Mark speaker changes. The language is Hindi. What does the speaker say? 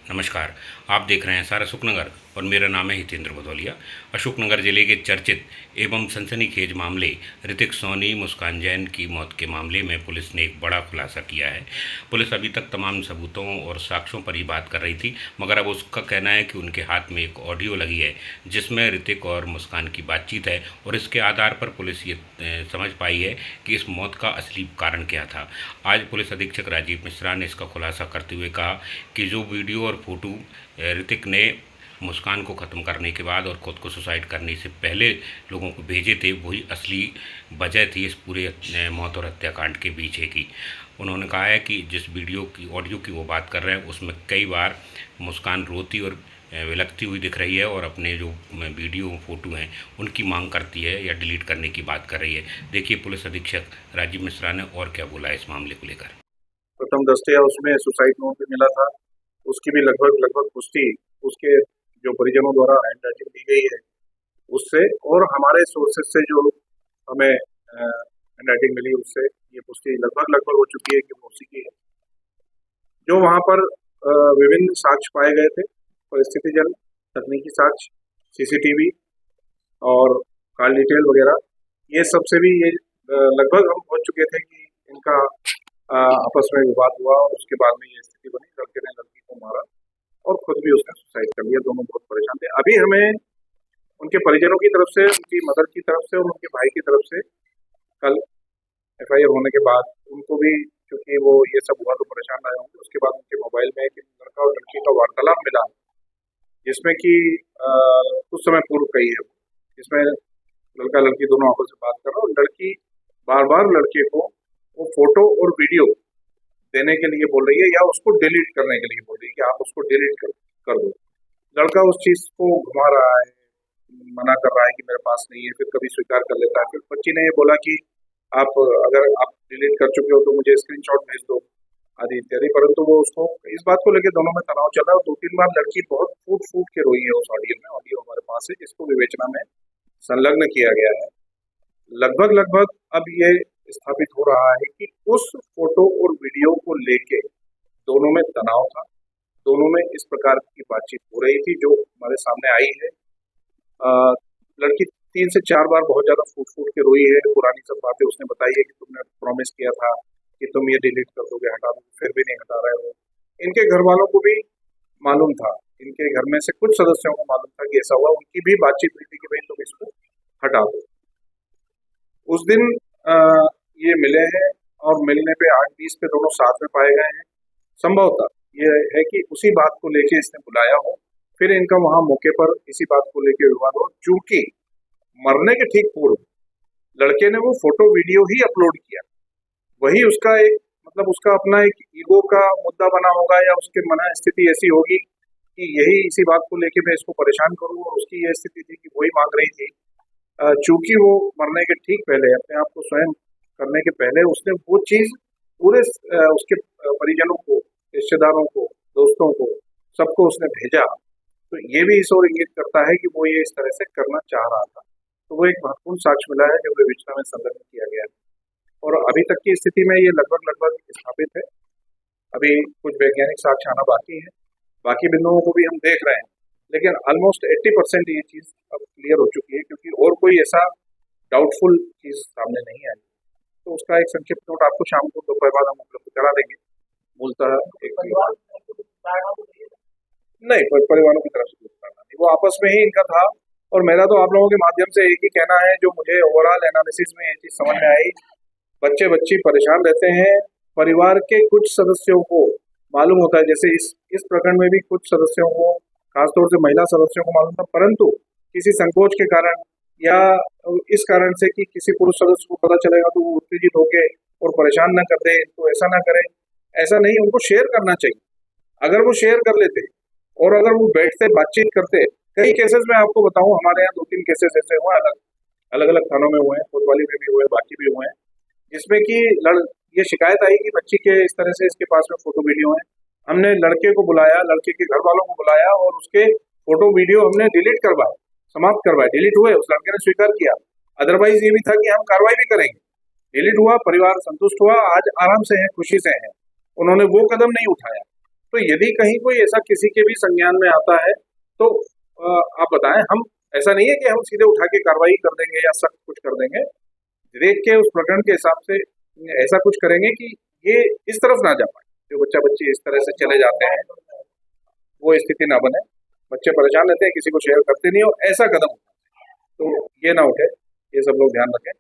Speaker 1: नमस्कार। आप देख रहे हैं सारा अशोकनगर और मेरा नाम है हितेंद्र भदौलिया। अशोकनगर जिले के चर्चित एवं सनसनीखेज मामले ऋतिक सोनी मुस्कान जैन की मौत के मामले में पुलिस ने एक बड़ा खुलासा किया है। पुलिस अभी तक तमाम सबूतों और साक्ष्यों पर ही बात कर रही थी, मगर अब उसका कहना है कि उनके हाथ में एक ऑडियो लगी है जिसमें ऋतिक और मुस्कान की बातचीत है, और इसके आधार पर पुलिस ये समझ पाई है कि इस मौत का असली कारण क्या था। आज पुलिस अधीक्षक राजीव मिश्रा ने इसका खुलासा करते हुए कहा कि जो वीडियो और फोटो ऋतिक ने मुस्कान को ख़त्म करने के बाद और ख़ुद को सुसाइड करने से पहले लोगों को भेजे थे, वही असली वजह थी इस पूरे मौत और हत्याकांड के पीछे की। उन्होंने कहा है कि जिस वीडियो की ऑडियो की वो बात कर रहे हैं उसमें कई बार मुस्कान रोती और विलखती हुई दिख रही है और अपने जो वीडियो फ़ोटो हैं उनकी मांग करती है या डिलीट करने की बात कर रही है। देखिए पुलिस अधीक्षक राजीव मिश्रा ने और क्या बोला इस मामले को लेकर।
Speaker 2: प्रथम दृष्टया उसमें सुसाइड नोट भी मिला था, उसकी भी लगभग पुष्टि उसके जो परिजनों द्वारा हैंडराइटिंग दी गई है उससे, और हमारे सोर्सेज से जो हमें हैंडराइटिंग मिली उससे ये पुष्टि लगभग हो चुकी है कि वो उसी की है। जो वहाँ पर विभिन्न साक्ष्य पाए गए थे, परिस्थितिजन्य, तकनीकी साक्ष्य, सीसीटीवी और कॉल डिटेल वगैरह, ये सबसे भी ये लगभग हम पहुँच चुके थे कि इनका आपस में विवाद हुआ और उसके बाद में ये स्थिति बनी। लड़के ने लड़की को मारा और खुद भी उसने सुसाइड कर लिया। दोनों बहुत परेशान थे। अभी हमें उनके परिजनों की तरफ से, उनकी मदर की तरफ से और उनके भाई की तरफ से कल एफआईआर होने के बाद उनको भी, क्योंकि वो ये सब हुआ तो परेशान रहे होंगे, उसके बाद उनके मोबाइल में एक लड़का और लड़की का वार्तालाप मिला जिसमें कि कुछ समय पूर्व कही है, जिसमें लड़का लड़की दोनों आपस में बात कर रहे और लड़की बार बार लड़के को वो फोटो और वीडियो देने के लिए बोल रही है या उसको डिलीट करने के लिए बोल रही है कि आप उसको डिलीट कर दो। लड़का उस चीज को घुमा रहा है, मना कर रहा है कि मेरे पास नहीं है, फिर कभी स्वीकार कर लेता है। फिर बच्ची ने ये बोला कि अगर आप डिलीट कर चुके हो तो मुझे स्क्रीनशॉट भेज दो, आदि इत्यादि। परंतु वो उसको इस बात को लेकर दोनों में तनाव चला और 2-3 बार लड़की बहुत फूट के रोई है उस ऑडियो में। ऑडियो हमारे पास है जिसको विवेचना में संलग्न किया गया है। लगभग अब ये स्थापित हो रहा है कि उस फोटो और वीडियो को लेके दोनों में तनाव था, दोनों में इस प्रकार की बातचीत हो रही थी जो हमारे सामने आई है। लड़की 3 से 4 बार बहुत ज्यादा फूट के रोई है। पुरानी सब बातें उसने बताई है कि तुमने प्रॉमिस किया था कि तुम ये डिलीट कर दोगे, हटा दोगे, फिर भी नहीं हटा रहे हो। इनके घर वालों को भी मालूम था, इनके घर में से कुछ सदस्यों को मालूम था कि ऐसा हुआ। उनकी भी बातचीत हुई थी कि भाई तुम इसको हटा दो। उस दिन ये मिले हैं और मिलने पे 8-20 पे दोनों साथ में पाए गए हैं। संभवतः ये है कि उसी बात को लेके इसने बुलाया हो, फिर इनका वहां मौके पर इसी बात को लेके विवाद हो। चूंकि मरने के ठीक पूर्व लड़के ने वो फोटो वीडियो ही अपलोड किया, वही उसका एक मतलब उसका अपना एक ईगो का मुद्दा बना होगा या उसके मन स्थिति ऐसी होगी कि यही इसी बात को लेके मैं इसको परेशान करूँ, और उसकी यह स्थिति थी कि वही मांग रही थी। चूंकि वो मरने के ठीक पहले अपने आप को स्वयं करने के पहले उसने वो चीज पूरे उसके परिजनों को, रिश्तेदारों को, दोस्तों को, सबको उसने भेजा, तो ये भी इस ओर इंगित करता है कि वो ये इस तरह से करना चाह रहा था। तो वो एक महत्वपूर्ण साक्ष्य मिला है जो विवेचना में संलग्न किया गया है, और अभी तक की स्थिति में ये लगभग स्थापित है। अभी कुछ वैज्ञानिक साक्ष्य आना बाकी है, बाकी बिंदुओं को भी हम देख रहे हैं, लेकिन ऑलमोस्ट 80% ये चीज अब क्लियर हो चुकी है, क्योंकि और कोई ऐसा डाउटफुल चीज सामने नहीं आई। तो उसका एक संक्षिप्त नोट आपको शाम को दोपहर बाद हम उपलब्ध करा देंगे। मूलतः एक नहीं, परिवारों की तरफ से कुछ करना नहीं, वो आपस में ही इनका था। और मेरा तो आप लोगों के माध्यम से एक ही कहना है, जो मुझे ओवरऑल एनालिसिस में ये चीज समझ में आई, बच्चे बच्ची परेशान रहते हैं, परिवार के कुछ सदस्यों को मालूम होता है, जैसे इस प्रकरण में भी कुछ सदस्यों को, खासतौर से महिला सदस्यों को मालूम था, परंतु किसी संकोच के कारण या इस कारण से कि किसी पुरुष सदस्य को पता चलेगा तो वो उत्तेजित होके और परेशान न कर दे, तो ऐसा ना करें। ऐसा नहीं, उनको शेयर करना चाहिए। अगर वो शेयर कर लेते और अगर वो बैठते बातचीत करते, कई केसेस में आपको बताऊं, हमारे यहाँ 2-3 केसेस ऐसे हुए, अलग अलग थानों में हुए हैं, कोतवाली में भी हुए, बाकी भी हुए हैं, जिसमें कि ये शिकायत आई कि बच्ची के इस तरह से इसके पास में फोटो वीडियो है। हमने लड़के को बुलाया, लड़के के घर वालों को बुलाया और उसके फोटो वीडियो हमने डिलीट करवाए, समाप्त करवाए। डिलीट हुए, उस लड़के ने स्वीकार किया। अदरवाइज ये भी था कि हम कार्रवाई भी करेंगे। डिलीट हुआ, परिवार संतुष्ट हुआ, आज आराम से है, खुशी से है। उन्होंने वो कदम नहीं उठाया। तो यदि कहीं कोई ऐसा किसी के भी संज्ञान में आता है तो आप बताएं। हम ऐसा नहीं है कि हम सीधे उठा के कार्रवाई कर देंगे या सख्त कुछ कर देंगे, देख के उस प्रकरण के हिसाब से ऐसा कुछ करेंगे कि ये इस तरफ ना जा पाए, जो बच्चा बच्ची इस तरह से चले जाते हैं वो स्थिति ना बने। बच्चे परेशान रहते हैं, किसी को शेयर करते नहीं हो, ऐसा कदम तो ये ना उठे, ये सब लोग ध्यान रखें।